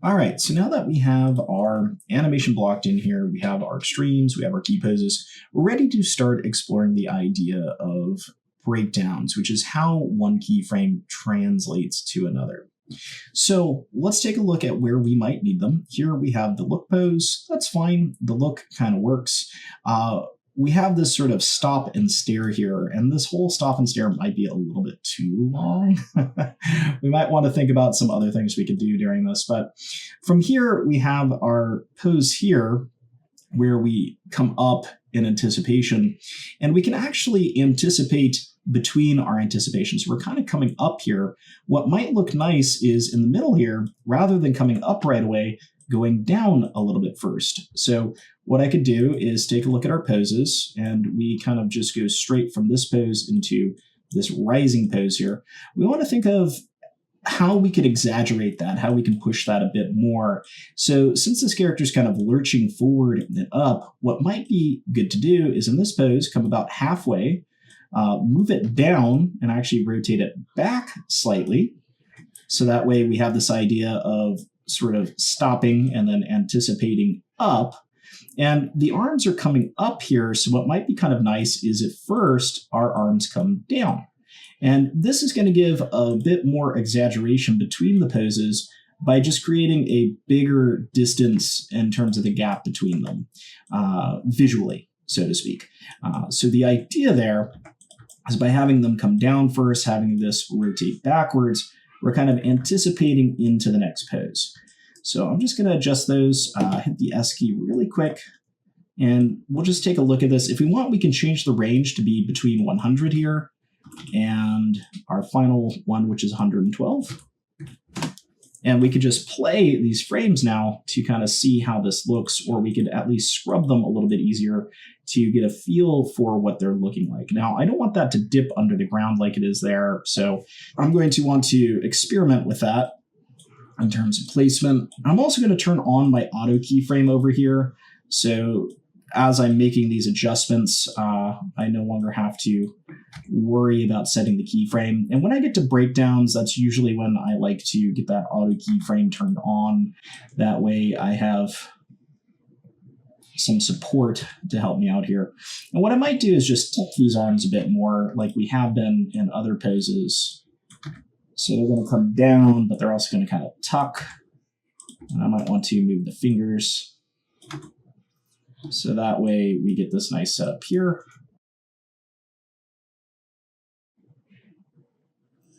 All right, so now that we have our animation blocked in here, we have our extremes, we have our key poses, we're ready to start exploring the idea of breakdowns, which is how one keyframe translates to another. So let's take a look at where we might need them. Here we have the look pose. That's fine. The look kind of works. We have this sort of stop and stare here, and this whole stop and stare might be a little bit too long. We might want to think about some other things we could do during this. But from here, we have our pose here where we come up in anticipation, and we can actually anticipate between our anticipations. We're kind of coming up here. What might look nice is in the middle here, rather than coming up right away, going down a little bit first. So what I could do is take a look at our poses, and we kind of just go straight from this pose into this rising pose here. We want to think of how we could exaggerate that, how we can push that a bit more. So since this character is kind of lurching forward and up, what might be good to do is in this pose, come about halfway, move it down and actually rotate it back slightly. So that way we have this idea of sort of stopping and then anticipating up. And the arms are coming up here. So what might be kind of nice is at first our arms come down. And this is going to give a bit more exaggeration between the poses by just creating a bigger distance in terms of the gap between them, visually, so to speak. So the idea there is by having them come down first, having this rotate backwards, we're kind of anticipating into the next pose. So I'm just going to adjust those, hit the S key really quick, and we'll just take a look at this. If we want, we can change the range to be between 100 here and our final one, which is 112. And we could just play these frames now to kind of see how this looks, or we could at least scrub them a little bit easier to get a feel for what they're looking like. Now, I don't want that to dip under the ground like it is there, so I'm going to want to experiment with that in terms of placement. I'm also going to turn on my auto keyframe over here, so as I'm making these adjustments, I no longer have to worry about setting the keyframe. And when I get to breakdowns, that's usually when I like to get that auto keyframe turned on. That way I have some support to help me out here. And what I might do is just tilt these arms a bit more like we have been in other poses. So they're going to come down, but they're also going to kind of tuck. And I might want to move the fingers. So that way we get this nice setup here.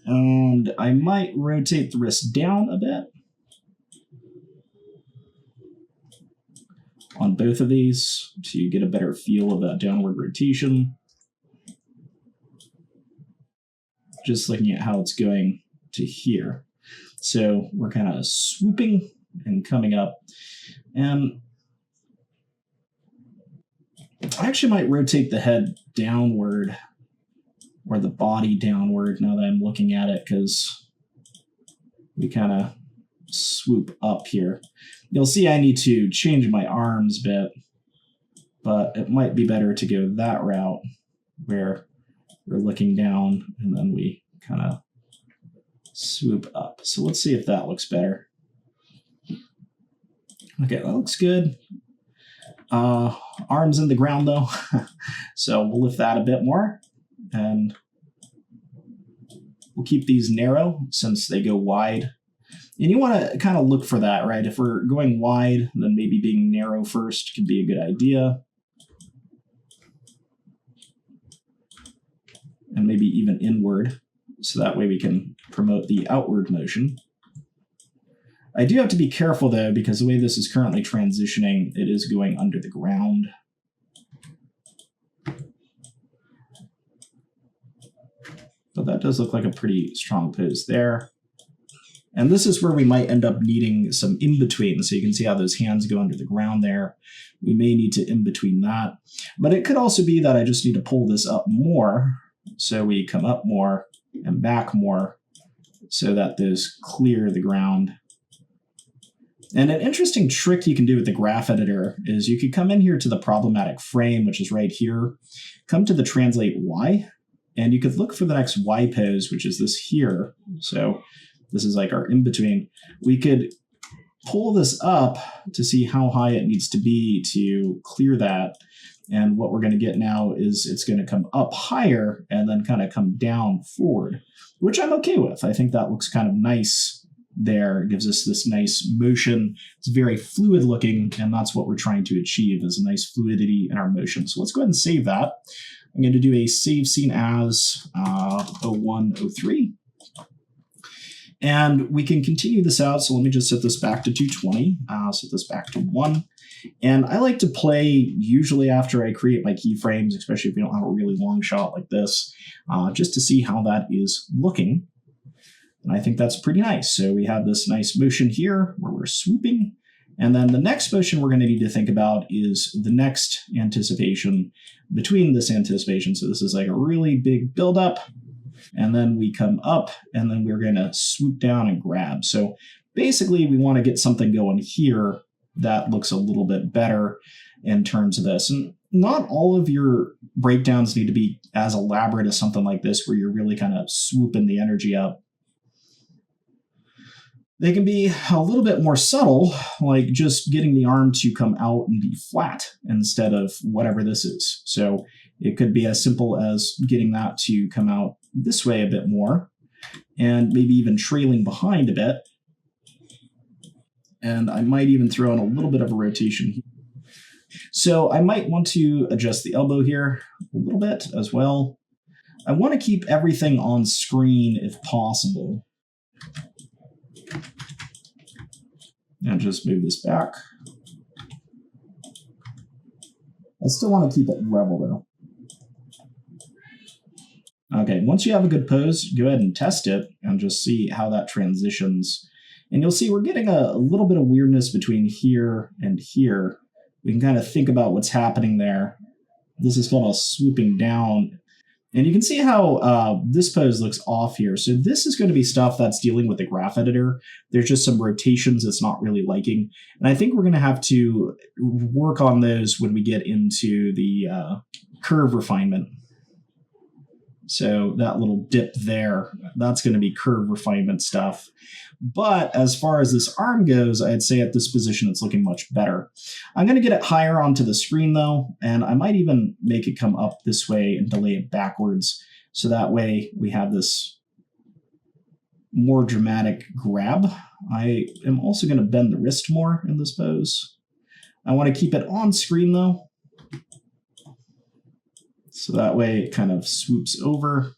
And I might rotate the wrist down a bit on both of these to get a better feel of that downward rotation. Just looking at how it's going to here. So we're kind of swooping and coming up. And I actually might rotate the head downward or the body downward now that I'm looking at it, because we kind of swoop up here. You'll see I need to change my arms a bit, but it might be better to go that route where we're looking down and then we kind of swoop up. So let's see if that looks better. Okay, that looks good. Arms in the ground though, so we'll lift that a bit more, and we'll keep these narrow since they go wide. And you want to kind of look for that, right? If we're going wide, then maybe being narrow first could be a good idea. And maybe even inward, so that way we can promote the outward motion. I do have to be careful, though, because the way this is currently transitioning, it is going under the ground. But that does look like a pretty strong pose there. And this is where we might end up needing some in-between. So you can see how those hands go under the ground there. We may need to in-between that. But it could also be that I just need to pull this up more. So we come up more and back more so that those clear the ground. And an interesting trick you can do with the graph editor is you could come in here to the problematic frame, which is right here, come to the translate Y, and you could look for the next Y pose, which is this here. So this is like our in-between. We could pull this up to see how high it needs to be to clear that. And what we're going to get now is it's going to come up higher and then kind of come down forward, which I'm okay with. I think that looks kind of nice there. It gives us this nice motion. It's very fluid looking, and that's what we're trying to achieve, is a nice fluidity in our motion. So let's go ahead and save that. I'm going to do a save scene as 0103. And we can continue this out. So let me just set this back to 220, set this back to 1. And I like to play usually after I create my keyframes, especially if we don't have a really long shot like this, just to see how that is looking. And I think that's pretty nice. So we have this nice motion here where we're swooping. And then the next motion we're going to need to think about is the next anticipation between this anticipation. So this is like a really big buildup. And then we come up, and then we're going to swoop down and grab. So basically, we want to get something going here that looks a little bit better in terms of this. And not all of your breakdowns need to be as elaborate as something like this, where you're really kind of swooping the energy up. They can be a little bit more subtle, like just getting the arm to come out and be flat instead of whatever this is. So it could be as simple as getting that to come out this way a bit more, and maybe even trailing behind a bit. And I might even throw in a little bit of a rotation here. So I might want to adjust the elbow here a little bit as well. I want to keep everything on screen if possible. And just move this back. I still want to keep it level though. Okay, once you have a good pose, go ahead and test it and just see how that transitions. And you'll see we're getting a little bit of weirdness between here and here. We can kind of think about what's happening there. This is kind of swooping down. And you can see how this pose looks off here. So this is going to be stuff that's dealing with the graph editor. There's just some rotations it's not really liking. And I think we're going to have to work on those when we get into the curve refinement. So that little dip there, that's going to be curve refinement stuff. But as far as this arm goes, I'd say at this position, it's looking much better. I'm going to get it higher onto the screen though, and I might even make it come up this way and delay it backwards. So that way we have this more dramatic grab. I am also going to bend the wrist more in this pose. I want to keep it on screen though. So that way it kind of swoops over,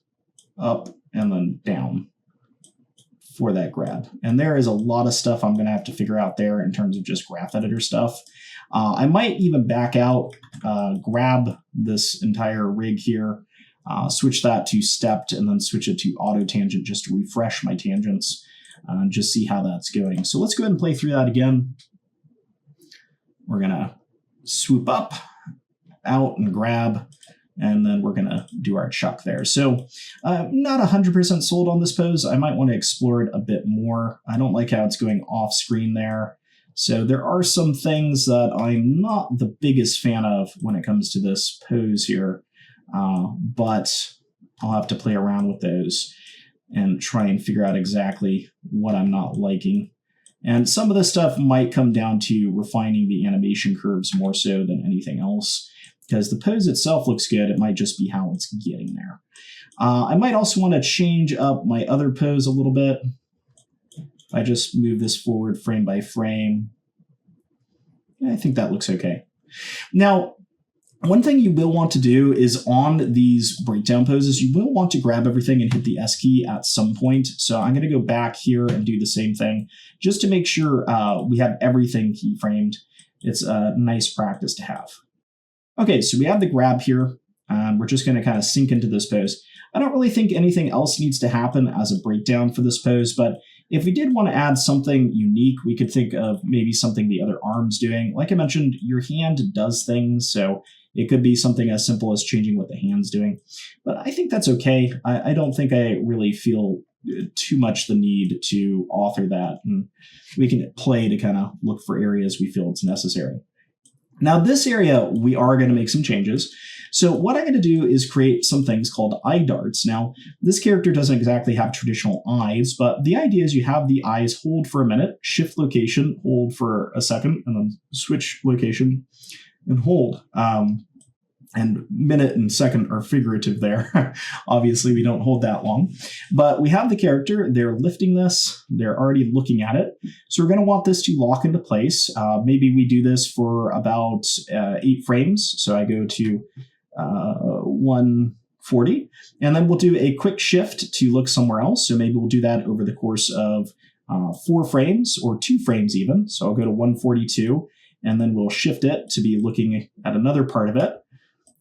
up, and then down for that grab. And there is a lot of stuff I'm going to have to figure out there in terms of just graph editor stuff. I might even back out, grab this entire rig here, switch that to stepped, and then switch it to auto tangent just to refresh my tangents and just see how that's going. So let's go ahead and play through that again. We're going to swoop up, out, and grab. And then we're going to do our chuck there. So not 100% sold on this pose. I might want to explore it a bit more. I don't like how it's going off screen there. So there are some things that I'm not the biggest fan of when it comes to this pose here. But I'll have to play around with those and try and figure out exactly what I'm not liking. And some of this stuff might come down to refining the animation curves more so than anything else. Because the pose itself looks good, it might just be how it's getting there. I might also want to change up my other pose a little bit. If I just move this forward frame by frame, I think that looks okay. Now, one thing you will want to do is on these breakdown poses, you will want to grab everything and hit the S key at some point. So I'm going to go back here and do the same thing just to make sure we have everything keyframed. It's a nice practice to have. Okay, so we have the grab here, and we're just going to kind of sink into this pose. I don't really think anything else needs to happen as a breakdown for this pose, but if we did want to add something unique, we could think of maybe something the other arm's doing. Like I mentioned, your hand does things, so it could be something as simple as changing what the hand's doing. But I think that's okay. I don't think I really feel too much the need to author that, and we can play to kind of look for areas we feel it's necessary. Now this area, we are going to make some changes. So what I'm going to do is create some things called eye darts. Now, this character doesn't exactly have traditional eyes, but the idea is you have the eyes hold for a minute, shift location, hold for a second, and then switch location and hold. And minute and second are figurative there. Obviously, we don't hold that long. But we have the character. They're lifting this. They're already looking at it. So we're going to want this to lock into place. Maybe we do this for about 8 frames. So I go to 140. And then we'll do a quick shift to look somewhere else. So maybe we'll do that over the course of 4 frames or 2 frames even. So I'll go to 142. And then we'll shift it to be looking at another part of it.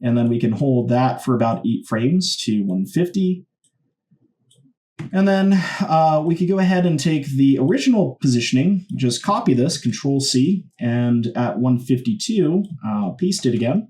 And then we can hold that for about 8 frames to 150. And then we could go ahead and take the original positioning, just copy this, Control-C, and at 152, paste it again.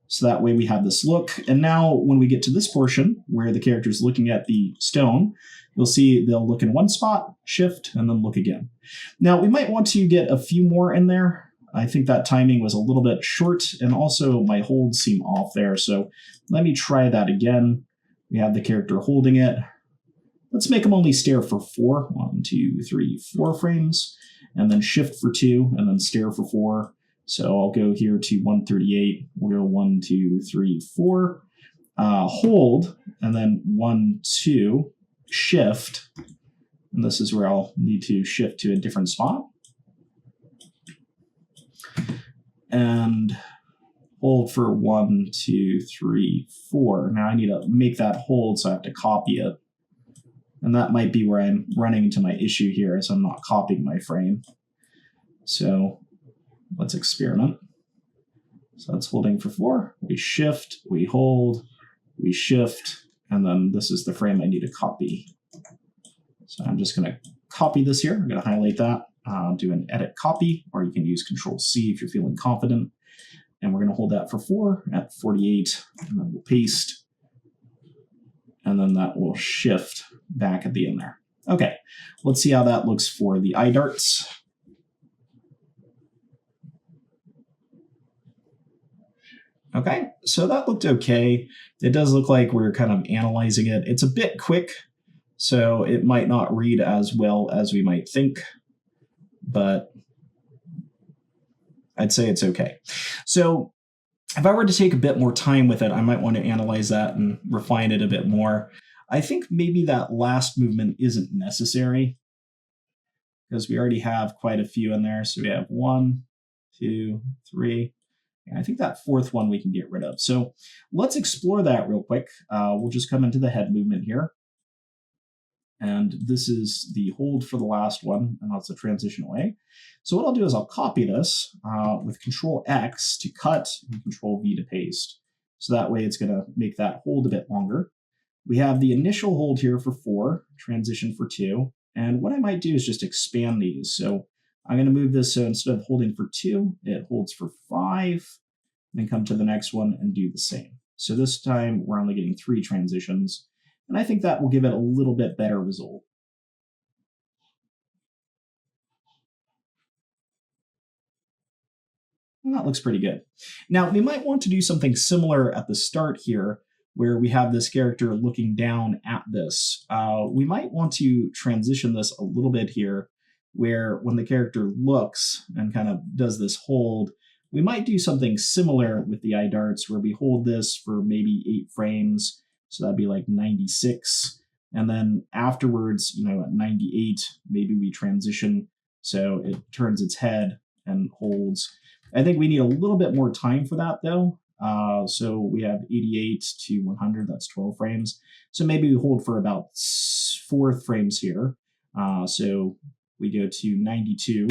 So that way we have this look. And now when we get to this portion where the character is looking at the stone, you'll see they'll look in one spot, shift, and then look again. Now we might want to get a few more in there. I think that timing was a little bit short, and also my holds seem off there. So let me try that again. We have the character holding it. Let's make them only stare for 4. 1, 2, 3, 4 frames, and then shift for 2, and then stare for 4. So I'll go here to 138. We'll go 1, 2, 3, 4. Hold, and then 1, 2, shift. And this is where I'll need to shift to a different spot. And hold for 1, 2, 3, 4. Now I need to make that hold, so I have to copy it. And that might be where I'm running into my issue here, as I'm not copying my frame. So let's experiment. So that's holding for 4. We shift, we hold, we shift, and then this is the frame I need to copy. So I'm just going to copy this here. I'm going to highlight that. Do an edit copy, or you can use Control-C if you're feeling confident. And we're going to hold that for 4 at 48, and then we'll paste. And then that will shift back at the end there. Okay, let's see how that looks for the eye darts. Okay, so that looked okay. It does look like we're kind of analyzing it. It's a bit quick, so it might not read as well as we might think, but I'd say it's okay. So if I were to take a bit more time with it, I might want to analyze that and refine it a bit more. I think maybe that last movement isn't necessary because we already have quite a few in there. So we have 1, 2, 3. And I think that 4th one we can get rid of. So let's explore that real quick. We'll just come into the head movement here. And this is the hold for the last one, and that's the transition away. So what I'll do is I'll copy this with Control-X to cut and Control-V to paste. So that way it's going to make that hold a bit longer. We have the initial hold here for 4, transition for 2. And what I might do is just expand these. So I'm going to move this so instead of holding for 2, it holds for 5, then come to the next one and do the same. So this time we're only getting 3 transitions. And I think that will give it a little bit better result. And that looks pretty good. Now, we might want to do something similar at the start here, where we have this character looking down at this. We might want to transition this a little bit here, where when the character looks and kind of does this hold, we might do something similar with the eye darts, where we hold this for maybe 8 frames. So that'd be like 96. And then afterwards, at 98, maybe we transition so it turns its head and holds. I think we need a little bit more time for that, though. So we have 88 to 100, that's 12 frames. So maybe we hold for about 4 frames here. So we go to 92,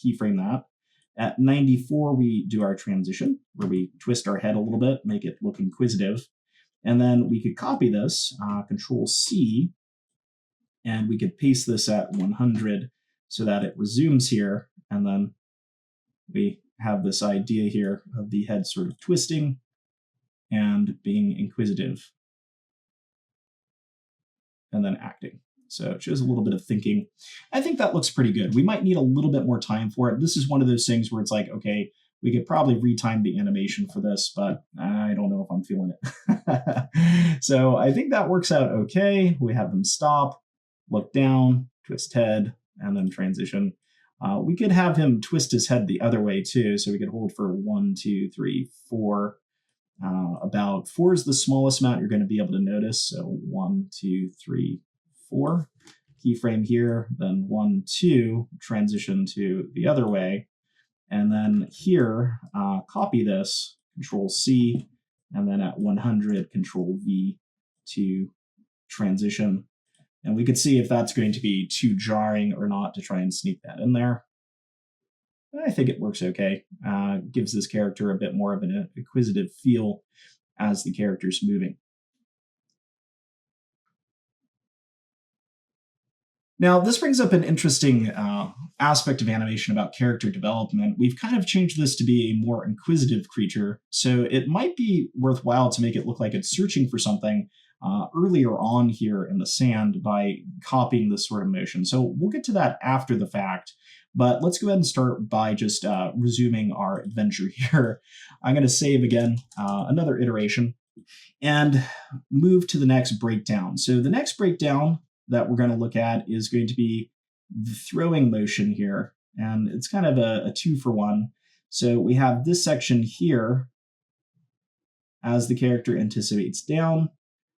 keyframe that. At 94, we do our transition, where we twist our head a little bit, make it look inquisitive. And then we could copy this, Control-C, and we could paste this at 100 so that it resumes here. And then we have this idea here of the head sort of twisting and being inquisitive and then acting. So it shows a little bit of thinking. I think that looks pretty good. We might need a little bit more time for it. This is one of those things where it's like, okay, We could probably retime the animation for this, but I don't know if I'm feeling it. So I think that works out okay. We have them stop, look down, twist head, and then transition. We could have him twist his head the other way too, so we could hold for 1, 2, 3, 4. About 4 is the smallest amount you're going to be able to notice. So 1, 2, 3, 4. Keyframe here, then 1, 2, transition to the other way. And then here, copy this, Control C, and then at 100, Control V to transition. And we could see if that's going to be too jarring or not to try and sneak that in there. I think it works okay. Gives this character a bit more of an inquisitive feel as the character's moving. Now, this brings up an interesting aspect of animation about character development. We've kind of changed this to be a more inquisitive creature, so it might be worthwhile to make it look like it's searching for something earlier on here in the sand by copying this sort of motion. So we'll get to that after the fact, but let's go ahead and start by just resuming our adventure here. I'm going to save again, another iteration, and move to the next breakdown. So the next breakdown that we're going to look at is going to be the throwing motion here, and it's kind of a 2-for-1. So we have this section here as the character anticipates down,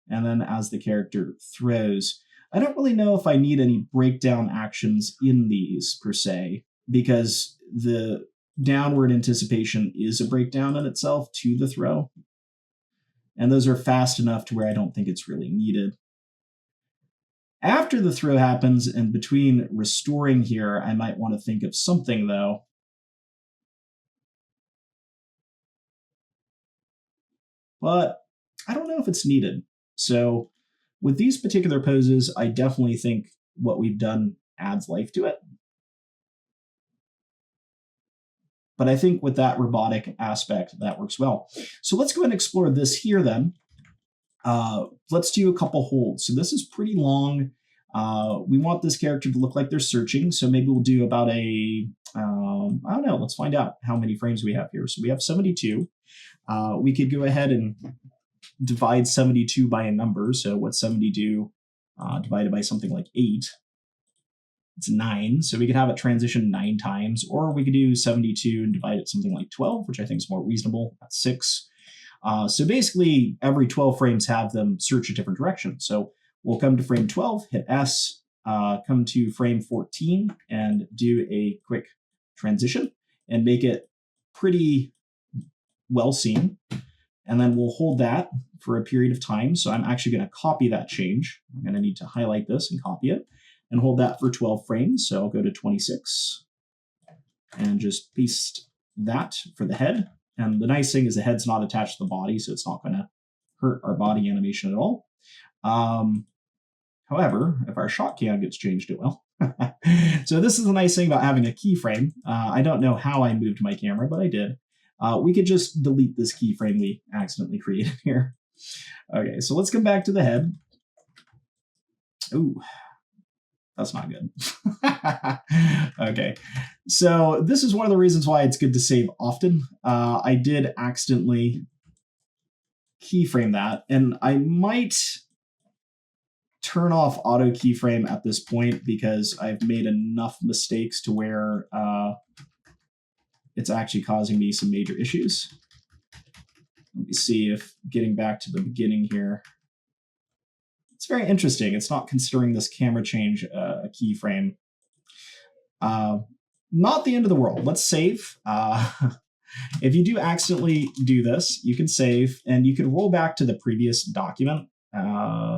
and then as the character throws. I don't really know if I need any breakdown actions in these per se, because the downward anticipation is a breakdown in itself to the throw, and those are fast enough to where I don't think it's really needed. After the throw happens and between restoring here, I might want to think of something though. But I don't know if it's needed. So with these particular poses, I definitely think what we've done adds life to it. But I think with that robotic aspect, that works well. So let's go ahead and explore this here then. Let's do a couple holds. So this is pretty long. We want this character to look like they're searching. So maybe we'll do about I don't know, let's find out how many frames we have here. So we have 72. We could go ahead and divide 72 by a number. So what's 72 divided by something like 8? It's 9. So we could have it transition 9 times, or we could do 72 and divide it something like 12, which I think is more reasonable. That's 6. So basically, every 12 frames have them search a different direction. So we'll come to frame 12, hit S, come to frame 14, and do a quick transition and make it pretty well seen. And then we'll hold that for a period of time. So I'm actually going to copy that change. I'm going to need to highlight this and copy it and hold that for 12 frames. So I'll go to 26 and just paste that for the head. And the nice thing is the head's not attached to the body, so it's not going to hurt our body animation at all. However, if our shot cam gets changed, it will. So this is the nice thing about having a keyframe. I don't know how I moved my camera, but I did. We could just delete this keyframe we accidentally created here. Okay, so let's come back to the head. Ooh, that's not good. Okay, so this is one of the reasons why it's good to save often. I did accidentally keyframe that, and I might turn off auto keyframe at this point because I've made enough mistakes to where it's actually causing me some major issues. Let me see if getting back to the beginning here. It's very interesting. It's not considering this camera change a keyframe. Not the end of the world. Let's save. If you do accidentally do this, you can save and you can roll back to the previous document,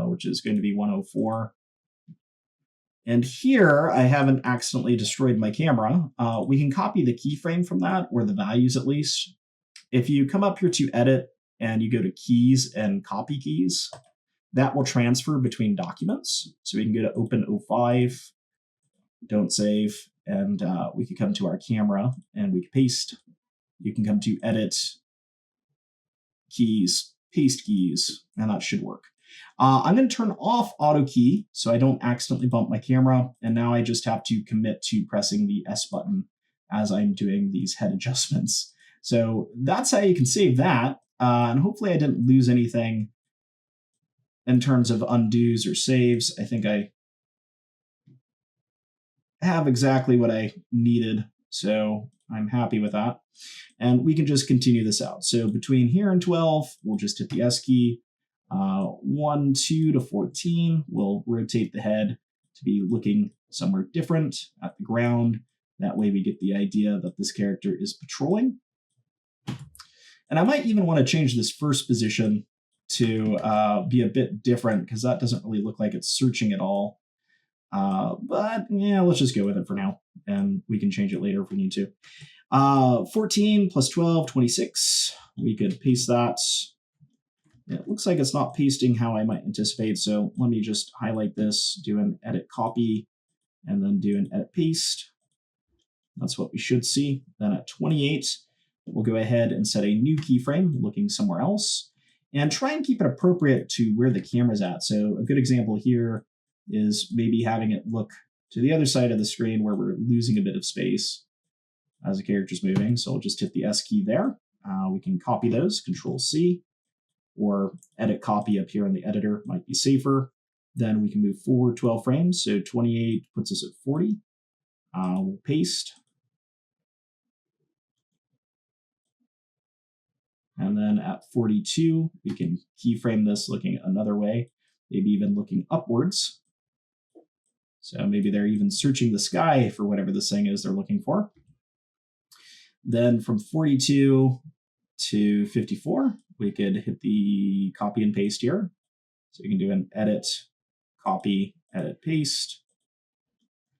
which is going to be 104. And here, I haven't accidentally destroyed my camera. We can copy the keyframe from that, or the values at least. If you come up here to edit and you go to keys and copy keys, that will transfer between documents. So we can go to open 05, don't save, and we can come to our camera and we can paste. You can come to edit, keys, paste keys, and that should work. I'm going to turn off auto key so I don't accidentally bump my camera, and now I just have to commit to pressing the S button as I'm doing these head adjustments. So that's how you can save that. And hopefully I didn't lose anything in terms of undos or saves. I think I have exactly what I needed, so I'm happy with that. And we can just continue this out. So between here and 12, we'll just hit the S key. 1, 2 to 14, we'll rotate the head to be looking somewhere different at the ground. That way we get the idea that this character is patrolling. And I might even want to change this first position to be a bit different, because that doesn't really look like it's searching at all. But yeah, let's just go with it for now, and we can change it later if we need to. 14 plus 12, 26. We could paste that. It looks like it's not pasting how I might anticipate, so let me just highlight this, do an edit copy, and then do an edit paste. That's what we should see. Then at 28, we'll go ahead and set a new keyframe looking somewhere else, and try and keep it appropriate to where the camera's at. So a good example here is maybe having it look to the other side of the screen where we're losing a bit of space as the character's moving. So we'll just hit the S key there. We can copy those, Control C, or edit copy up here in the editor might be safer. Then we can move forward 12 frames. So 28 puts us at 40. We'll paste. And then at 42, we can keyframe this looking another way, maybe even looking upwards. So maybe they're even searching the sky for whatever this thing is they're looking for. Then from 42 to 54, we could hit the copy and paste here. So you can do an edit, copy, edit, paste.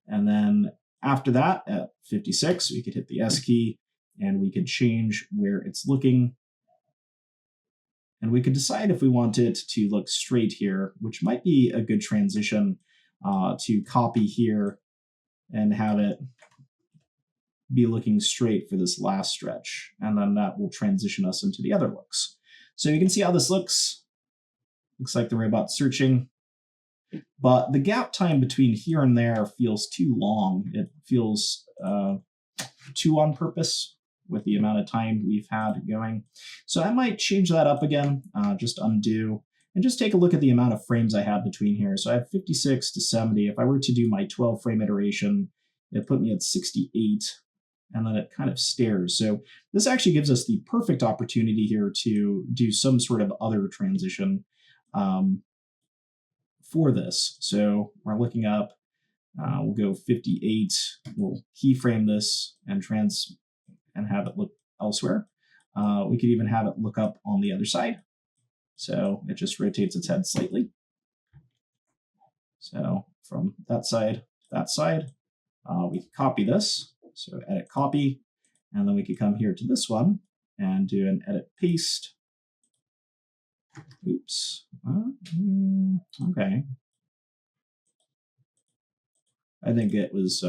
And then after that, at 56, we could hit the S key, and we could change where it's looking. And we could decide if we want it to look straight here, which might be a good transition to copy here and have it be looking straight for this last stretch. And then that will transition us into the other looks. So you can see how this looks. Looks like the robot's searching. But the gap time between here and there feels too long. It feels too on purpose with the amount of time we've had going. So I might change that up again, just undo, and just take a look at the amount of frames I have between here. So I have 56 to 70. If I were to do my 12 frame iteration, it put me at 68, and then it kind of stares. So this actually gives us the perfect opportunity here to do some sort of other transition for this. So we're looking up, we'll go 58, we'll keyframe this and have it look elsewhere. We could even have it look up on the other side. So it just rotates its head slightly. So from that side to that side, we can copy this. So edit copy, and then we could come here to this one and do an edit paste. Oops. Okay. I think it was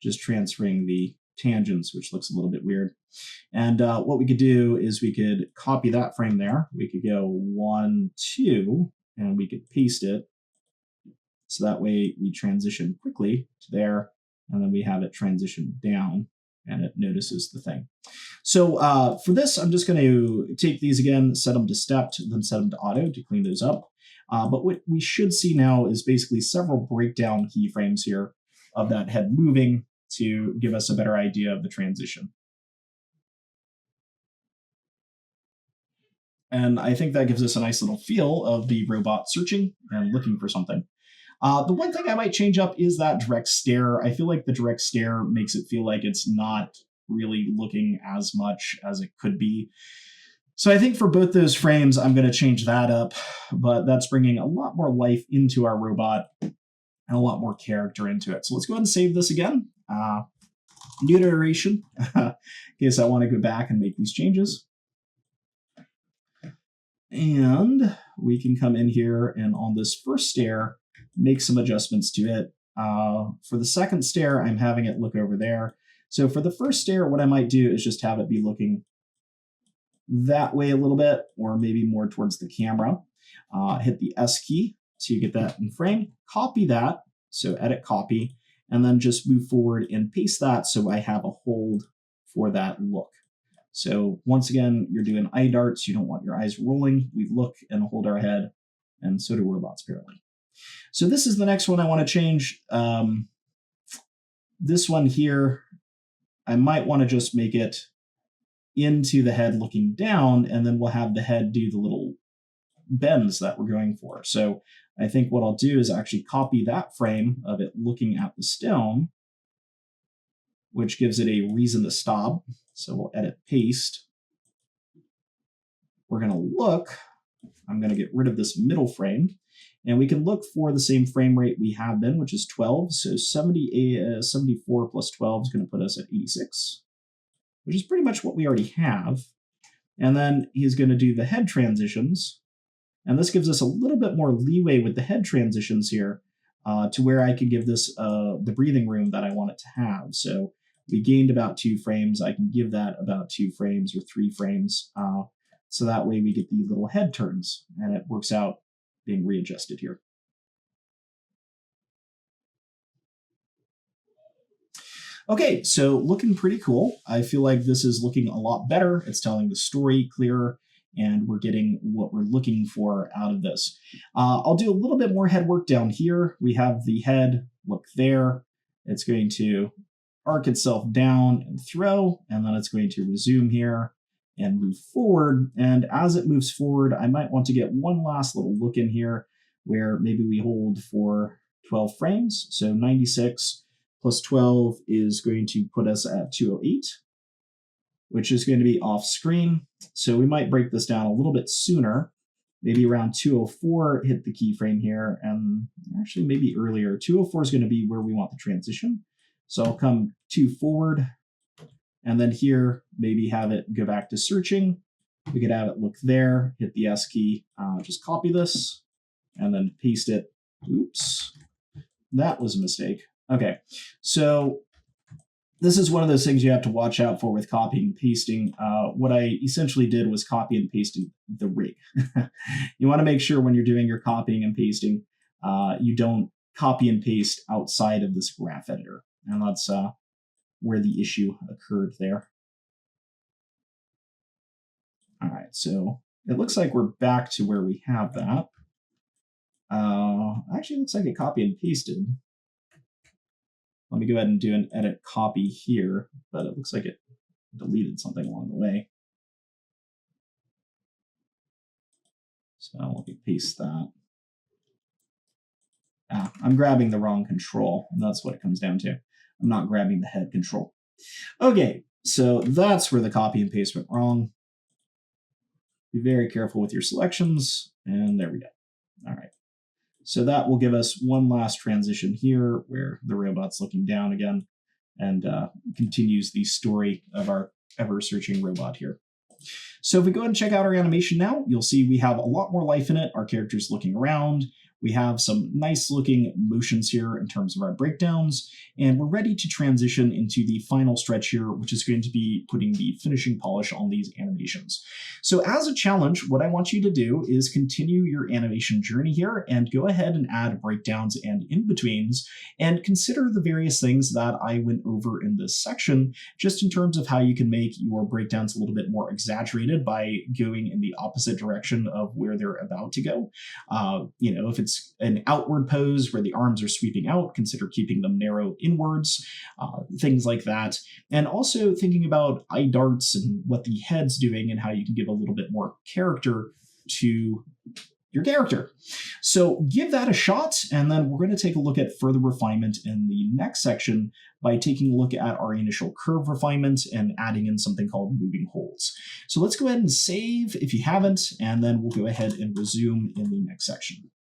just transferring the tangents, which looks a little bit weird. And what we could do is we could copy that frame there. We could go 1, 2, and we could paste it. So that way we transition quickly to there, and then we have it transition down, and it notices the thing. So for this, I'm just going to take these again, set them to stepped, then set them to auto to clean those up. But what we should see now is basically several breakdown keyframes here of that head moving to give us a better idea of the transition. And I think that gives us a nice little feel of the robot searching and looking for something. The one thing I might change up is that direct stare. I feel like the direct stare makes it feel like it's not really looking as much as it could be. So I think for both those frames, I'm going to change that up, but that's bringing a lot more life into our robot and a lot more character into it. So let's go ahead and save this again. New iteration, in case I want to go back and make these changes. And we can come in here and on this first stare, make some adjustments to it. For the second stare, I'm having it look over there. So for the first stare, what I might do is just have it be looking that way a little bit, or maybe more towards the camera. Hit the S key to get that in frame, copy that, so edit copy, and then just move forward and paste that so I have a hold for that look. So once again, you're doing eye darts. You don't want your eyes rolling. We look and hold our head, and so do robots apparently. So this is the next one I want to change. This one here, I might want to just make it into the head looking down, and then we'll have the head do the little bends that we're going for. So I think what I'll do is actually copy that frame of it looking at the stone, which gives it a reason to stop. So we'll edit paste. We're going to look. I'm going to get rid of this middle frame, and we can look for the same frame rate we have been, which is 12. So 74 plus 12 is going to put us at 86, which is pretty much what we already have. And then he's going to do the head transitions. And this gives us a little bit more leeway with the head transitions here to where I could give this the breathing room that I want it to have. So we gained about 2 frames. I can give that about 2 frames or 3 frames. So that way we get the little head turns, and it works out being readjusted here. Okay, so looking pretty cool. I feel like this is looking a lot better. It's telling the story clearer, and we're getting what we're looking for out of this. I'll do a little bit more head work down here. We have the head, look there. It's going to arc itself down and throw, and then it's going to resume here and move forward. And as it moves forward, I might want to get one last little look in here where maybe we hold for 12 frames. So 96 plus 12 is going to put us at 208, which is going to be off screen. So we might break this down a little bit sooner, maybe around 204, hit the keyframe here, and actually maybe earlier. 204 is going to be where we want the transition. So I'll come 2 forward, and then here, maybe have it go back to searching. We could have it look there, hit the S key, just copy this, and then paste it. Oops, that was a mistake. Okay, so this is one of those things you have to watch out for with copying and pasting. What I essentially did was copy and pasting the rig. You want to make sure when you're doing your copying and pasting, you don't copy and paste outside of this graph editor. And that's where the issue occurred there. All right, so it looks like we're back to where we have that. Actually, it looks like it copy and pasted. Let me go ahead and do an edit copy here, but it looks like it deleted something along the way. So let me paste that. I'm grabbing the wrong control, and that's what it comes down to. I'm not grabbing the head control. Okay, so that's where the copy and paste went wrong. Be very careful with your selections, and there we go. All right. So that will give us one last transition here where the robot's looking down again and continues the story of our ever-searching robot here. So if we go ahead and check out our animation now, you'll see we have a lot more life in it. Our character's looking around. We have some nice looking motions here in terms of our breakdowns, and we're ready to transition into the final stretch here, which is going to be putting the finishing polish on these animations. So as a challenge, what I want you to do is continue your animation journey here and go ahead and add breakdowns and in-betweens, and consider the various things that I went over in this section, just in terms of how you can make your breakdowns a little bit more exaggerated by going in the opposite direction of where they're about to go. If it's an outward pose where the arms are sweeping out, consider keeping them narrow inwards, things like that. And also thinking about eye darts and what the head's doing and how you can give a little bit more character to your character. So give that a shot, and then we're going to take a look at further refinement in the next section by taking a look at our initial curve refinement and adding in something called moving holds. So let's go ahead and save if you haven't, and then we'll go ahead and resume in the next section.